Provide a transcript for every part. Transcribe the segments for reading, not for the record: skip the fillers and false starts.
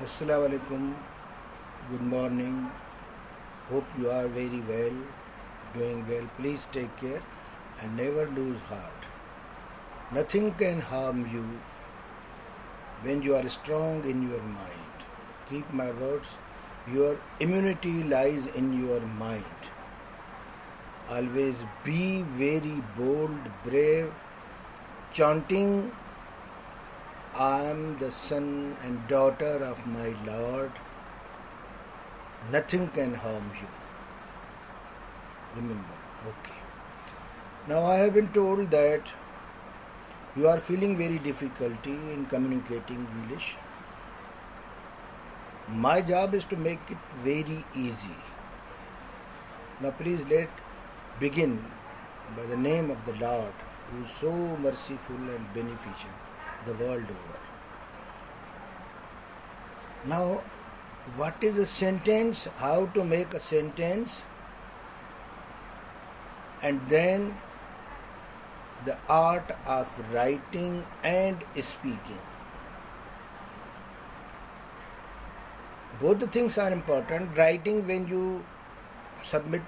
Assalamu alaikum. Good morning. Hope you are very well, doing well. Please take care and never lose heart. Nothing can harm you when you are strong in your mind. Keep my words. Your immunity lies in your mind. Always be very bold, brave, chanting, I am the son and daughter of my Lord. Nothing can harm you. Remember, okay. Now I have been told that you are feeling very difficulty in communicating English. My job is to make it very easy. Now please let begin by the name of the Lord, who is so merciful and beneficial the world over. Now, what is a sentence? How to make a sentence? And then the art of writing and speaking. Both the things are important. Writing when you submit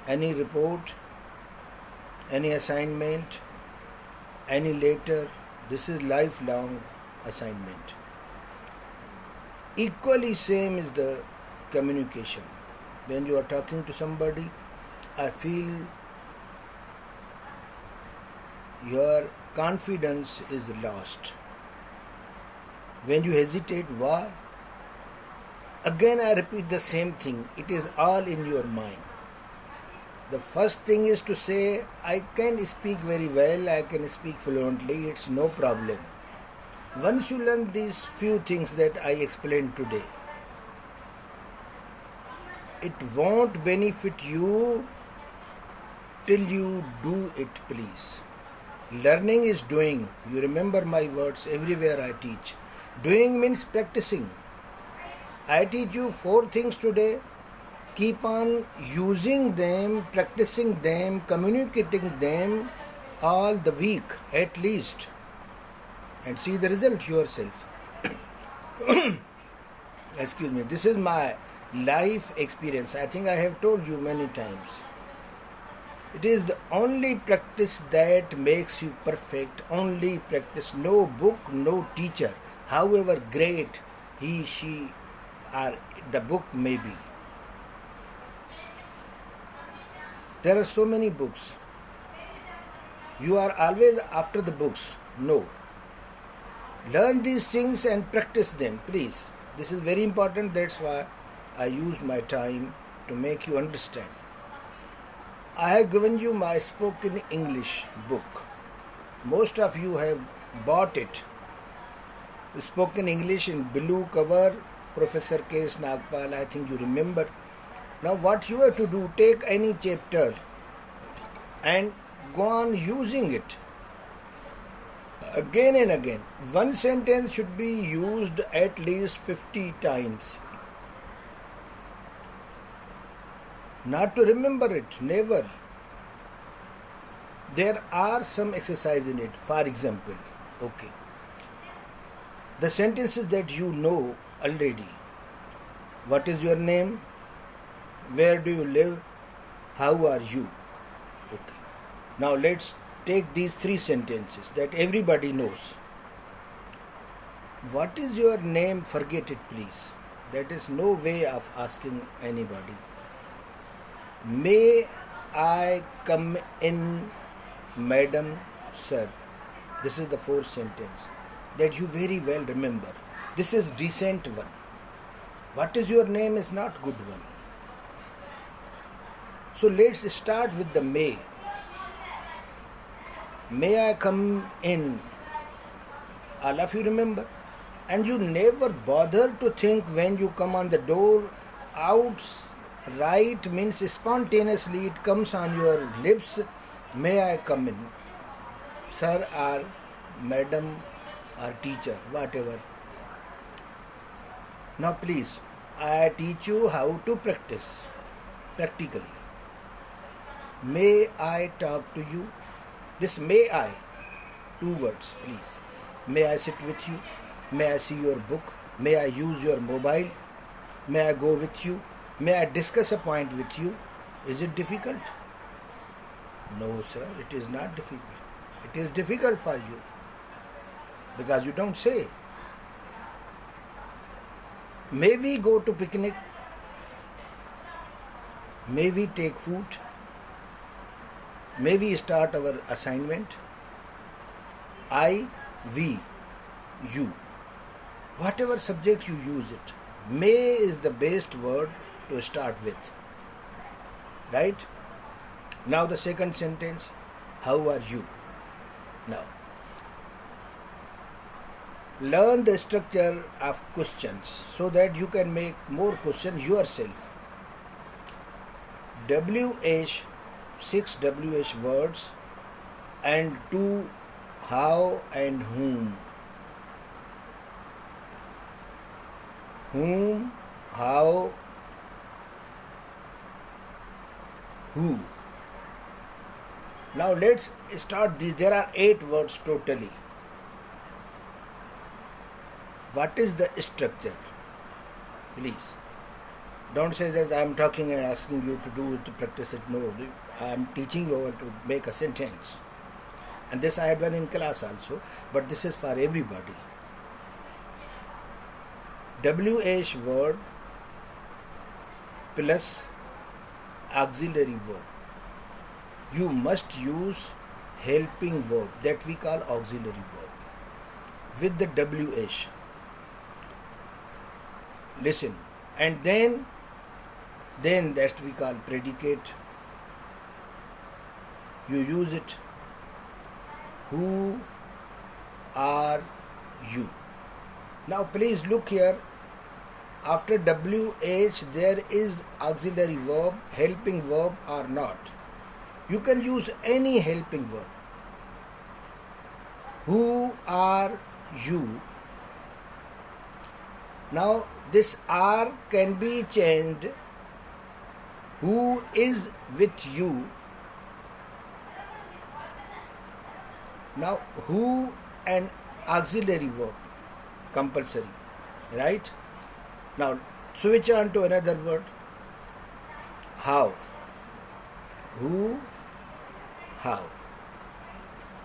any report, any assignment, any letter. This is lifelong assignment. Equally same is the communication. When you are talking to somebody, I feel your confidence is lost. When you hesitate, why? Again I repeat the same thing. It is all in your mind. The first thing is to say, I can speak very well, I can speak fluently, it's no problem. Once you learn these few things that I explained today, it won't benefit you till you do it, please. Learning is doing. You remember my words everywhere I teach. Doing means practicing. I teach you 4 things today. Keep on using them, practicing them, communicating them all the week at least, and see the result yourself. Excuse me, this is my life experience. I think I have told you many times. It is the only practice that makes you perfect. Only practice. No book, no teacher, however great he, she, or the book may be. There are so many books. You are always after the books. No. Learn these things and practice them, please. This is very important. That's why I use my time to make you understand. I have given you my spoken English book. Most of you have bought it. Spoken English in blue cover, Professor K.S. Nagpal, I think you remember. Now what you have to do, take any chapter and go on using it again and again. One sentence should be used at least 50 times. Not to remember it, never. There are some exercise in it. For example, okay, the sentences that you know already. What is your name? Where do you live? How are you? Okay. Now let's take these 3 sentences that everybody knows. What is your name? Forget it, please. That is no way of asking anybody. May I come in, madam, sir? This is the 4th sentence that you very well remember. This is decent one. What is your name is not good one. So let's start with the may. May I come in? All of you remember. And you never bother to think when you come on the door. Outright means spontaneously it comes on your lips. May I come in? Sir or madam or teacher, whatever. Now please, I teach you how to practice practically. May I talk to you? This may I, 2 words please. May I sit with you? May I see your book? May I use your mobile? May I go with you? May I discuss a point with you? Is it difficult? No, sir, it is not difficult. It is difficult for you because you don't say. May we go to picnic? May we take food? May we start our assignment? I, we, you. Whatever subject you use it, may is the best word to start with. Right? Now the second sentence, how are you? Now, learn the structure of questions so that you can make more questions yourself. WH, 6 WH words and 2 how and whom. Whom, how, who. Now let's start this. There are 8 words totally. What is the structure? Please. Don't say that I am talking and asking you to do it, to practice it. No, I am teaching you how to make a sentence. And this I had done in class also, but this is for everybody. WH word plus auxiliary verb. You must use helping verb that we call auxiliary verb with the WH. Listen, and then that we call predicate. You use it. Who are you? Now please look here. After WH there is auxiliary verb, helping verb or not. You can use any helping verb. Who are you? Now this are can be changed. Who is with you? Now who and auxiliary verb compulsory, right? Now switch on to another word. How. Who, how.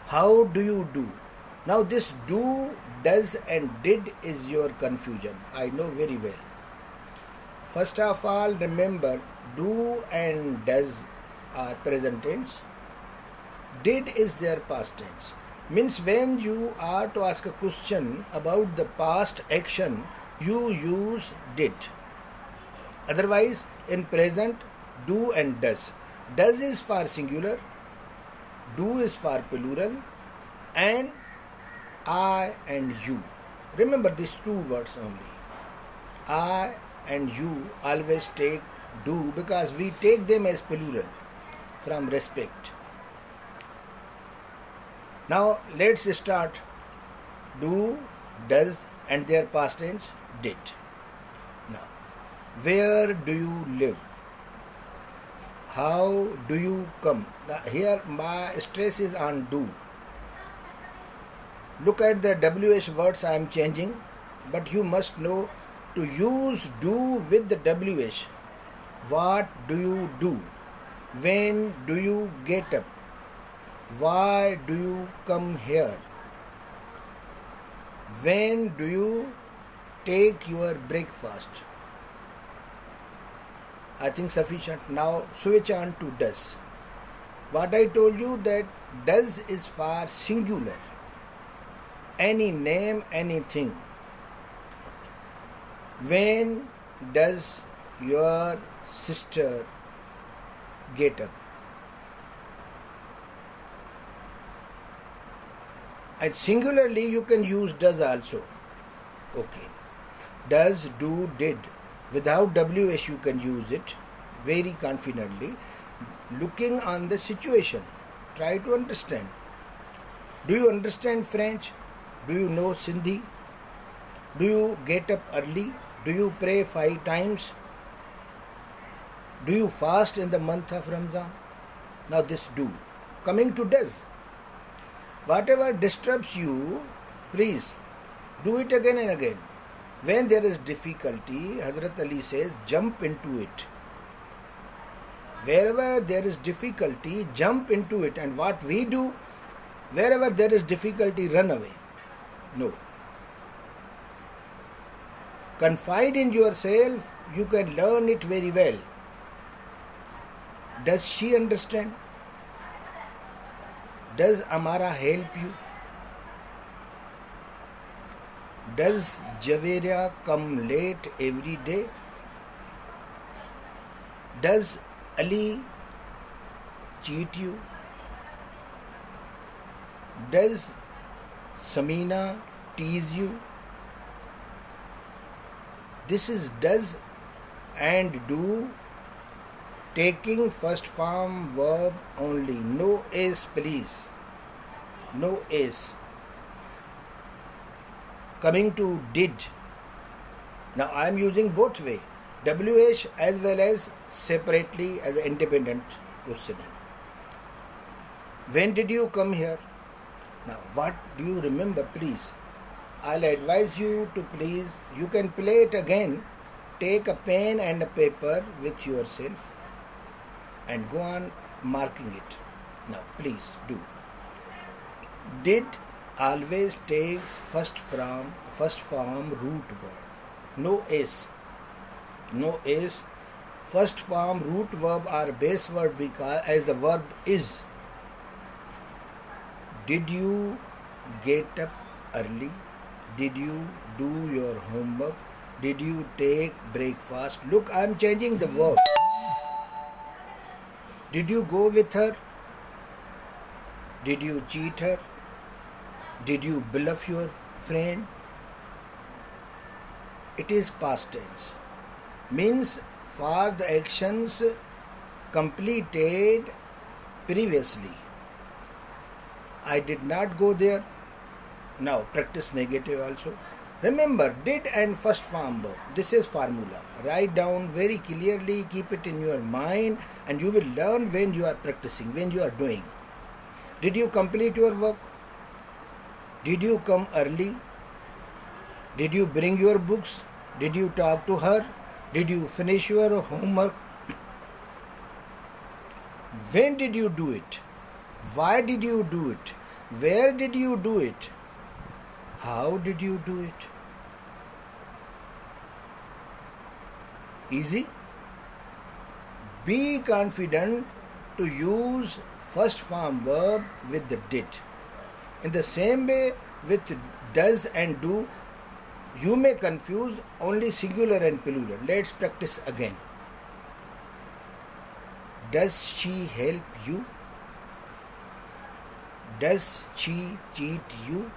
How do you do? Now this do, does and did is your confusion. I know very well. First of all, remember do and does are present tense. Did is their past tense. Means when you are to ask a question about the past action, you use did. Otherwise, in present, do and does. Does is for singular, do is for plural, and I and you. Remember these 2 words only. I and you always take do because we take them as plural from respect. Now let's start. Do, does and their past tense did. Now, where do you live? How do you come? Now, here my stress is on do. Look at the WH words I am changing, but you must know to use do with the WH. What do you do? When do you get up? Why do you come here? When do you take your breakfast? I think sufficient. Now switch on to does. What I told you that does is for singular. Any name, anything. When does your sister get up? And singularly you can use does also. Okay. Does, do, did. Without WH you can use it very confidently. Looking on the situation. Try to understand. Do you understand French? Do you know Sindhi? Do you get up early? Do you pray 5 times? Do you fast in the month of Ramzan? Now this do. Coming to does. Whatever disturbs you, please do it again and again. When there is difficulty, Hazrat Ali says, jump into it. Wherever there is difficulty, jump into it. And what we do, wherever there is difficulty, run away. No. Confide in yourself, you can learn it very well. Does she understand? Does Amara help you? Does Javeria come late every day? Does Ali cheat you? Does Samina tease you? This is does and do, taking first form verb only. No is, please. No is. Coming to did. Now I am using both way. WH as well as separately as an independent questioning. When did you come here? Now what do you remember, please? I'll advise you to please, you can play it again. Take a pen and a paper with yourself and go on marking it. Now please do. Did always takes first form root verb. No is. No is. First form root verb or base verb we call as the verb is. Did you get up early? Did you do your homework? Did you take breakfast? Look, I am changing the verb. Did you go with her? Did you cheat her? Did you bluff your friend? It is past tense. Means for the actions completed previously. I did not go there. Now practice negative also. Remember, did and first form verb. This is formula. Write down very clearly, keep it in your mind, and you will learn when you are practicing, when you are doing. Did you complete your work? Did you come early? Did you bring your books? Did you talk to her? Did you finish your homework? When did you do it? Why did you do it? Where did you do it? How did you do it? Easy. Be confident to use first form verb with the did. In the same way with does and do, you may confuse only singular and plural. Let's practice again. Does she help you? Does she cheat you?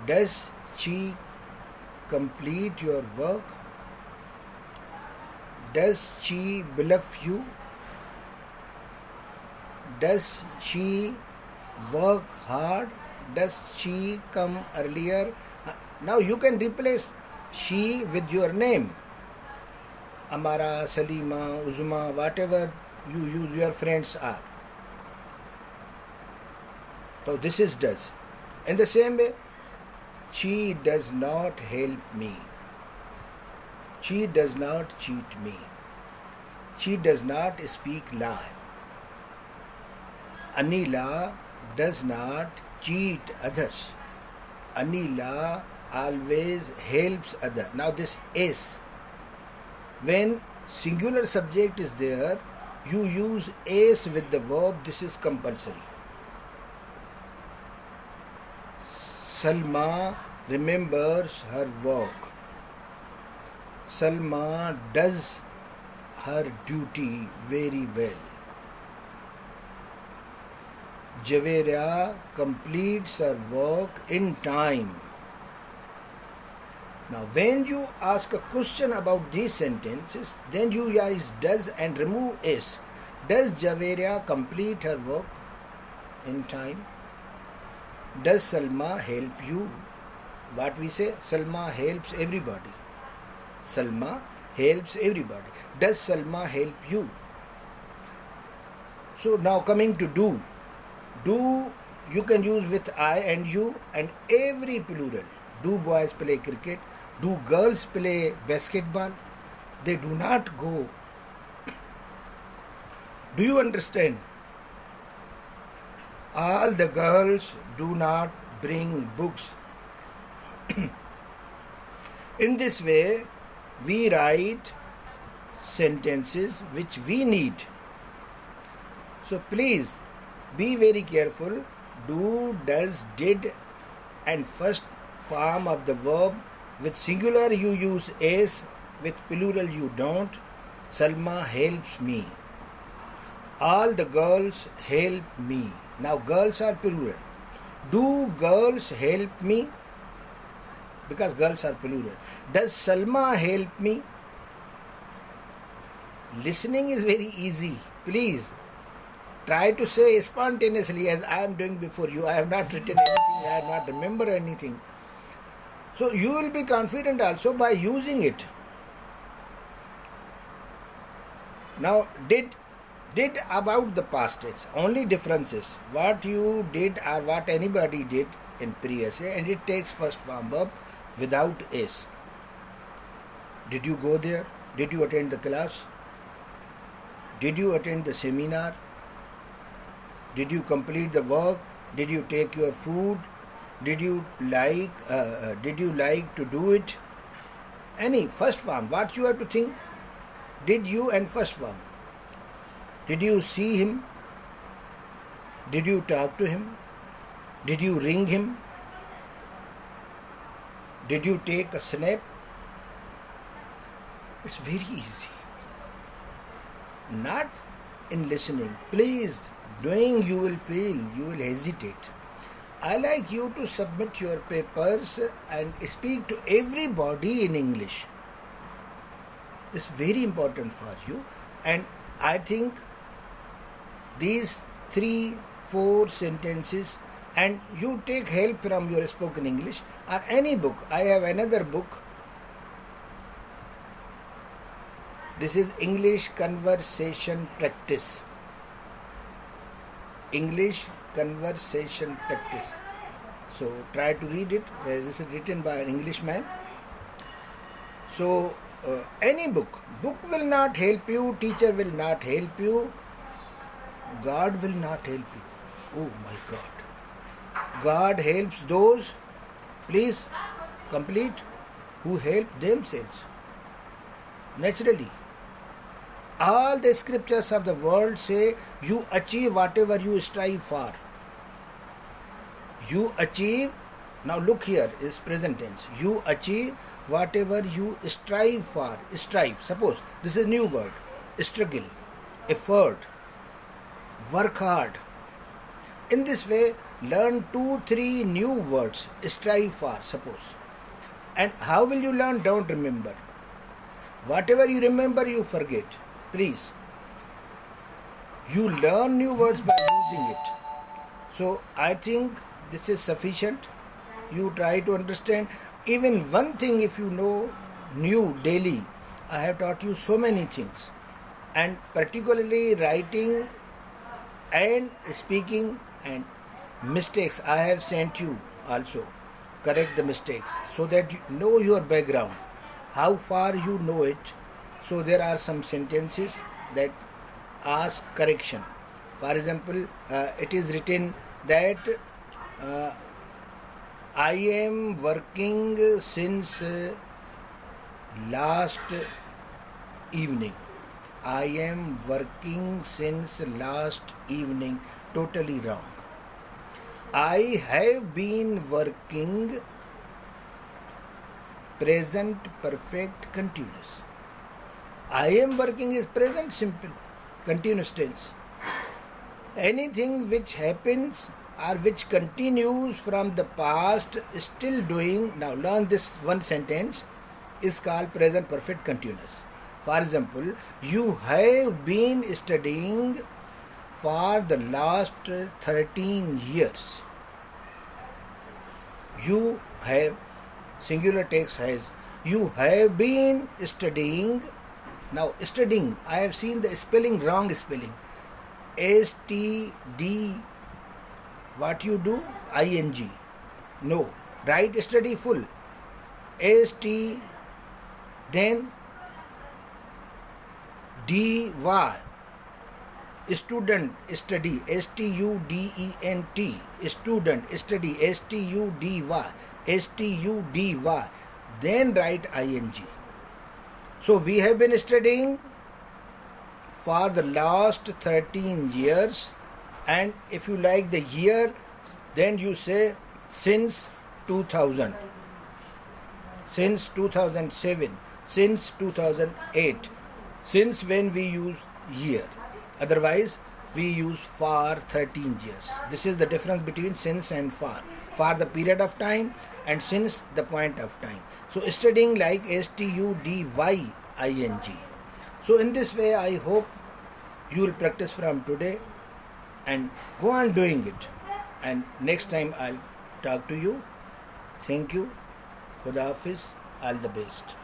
Does she complete your work? Does she bluff you? Does she work hard? Does she come earlier? Now you can replace she with your name. Amara, Salima, Uzma, whatever you use, your friends are. So this is does. In the same way, she does not help me. She does not cheat me. She does not speak lie. Anila does not cheat others. Anila always helps others. Now this is. When singular subject is there, you use is with the verb. This is compulsory. Salma remembers her work. Salma does her duty very well. Javeria completes her work in time. Now, when you ask a question about these sentences, then you use does and remove is. Does Javeria complete her work in time? Does Salma help you? What we say? Salma helps everybody. Salma helps everybody. Does Salma help you? So now coming to do. Do you can use with I and you and every plural. Do boys play cricket? Do girls play basketball? They do not go. Do you understand? All the girls do not bring books. In this way, we write sentences which we need. So please be very careful. Do, does, did, and first form of the verb. With singular you use is, with plural you don't. Salma helps me. All the girls help me. Now girls are plural. Do girls help me? Because girls are plural. Does Salma help me? Listening is very easy. Please try to say spontaneously as I am doing before you. I have not written anything, I have not remembered anything. So you will be confident also by using it. Now did about the past tense. Only difference is what you did or what anybody did in previous, and it takes first form verb without is. Did you go there? Did you attend the class? Did you attend the seminar? Did you complete the work? Did you take your food? Did you like to do it? Any first form. What you have to think? Did you and first form. Did you see him? Did you talk to him? Did you ring him? Did you take a snap? It's very easy. Not in listening. Please, doing you will feel, you will hesitate. I like you to submit your papers and speak to everybody in English. It's very important for you, and I think these 3-4 sentences, and you take help from your spoken English or any book. I have another book. This is English Conversation Practice. English Conversation Practice. So try to read it. This is written by an Englishman. So any book will not help you, teacher will not help you, God will not help you. Oh my God. God helps those, please complete, who help themselves. Naturally. All the scriptures of the world say you achieve whatever you strive for. You achieve, now look here is present tense. You achieve whatever you strive for. Strive. Suppose this is new word. Struggle, effort, work hard. In this way, learn 2-3 new words. Strive for, suppose. And how will you learn? Don't remember. Whatever you remember, you forget. Please. You learn new words by using it. So I think this is sufficient. You try to understand. Even one thing, if you know new daily, I have taught you so many things. And particularly writing and speaking and mistakes, I have sent you also. Correct the mistakes so that you know your background, how far you know it. So there are some sentences that ask correction. For example, it is written that I am working since last evening. I am working since last evening. Totally wrong. I have been working, present perfect continuous. I am working is present simple, continuous tense. Anything which happens or which continues from the past, still doing, now learn this one sentence, is called present perfect continuous. For example, you have been studying for the last 13 years. You have, singular takes has, you have been studying. Now studying, I have seen the spelling, wrong spelling. STD, what you do? ING. No, Write study full. S-T, then D-Y. Student, study. S-T-U-D-E-N-T. Student, study. S-T-U-D-Y. S-T-U-D-Y. Then write I-N-G. So we have been studying for the last 13 years, and if you like the year, then you say since 2000, since 2007, since 2008, since when we use year. Otherwise, we use for 13 years. This is the difference between since and for. For the period of time and since the point of time. So studying like S-T-U-D-Y-I-N-G. So in this way, I hope you will practice from today and go on doing it. And next time I'll talk to you. Thank you. Khuda Hafiz. All the best.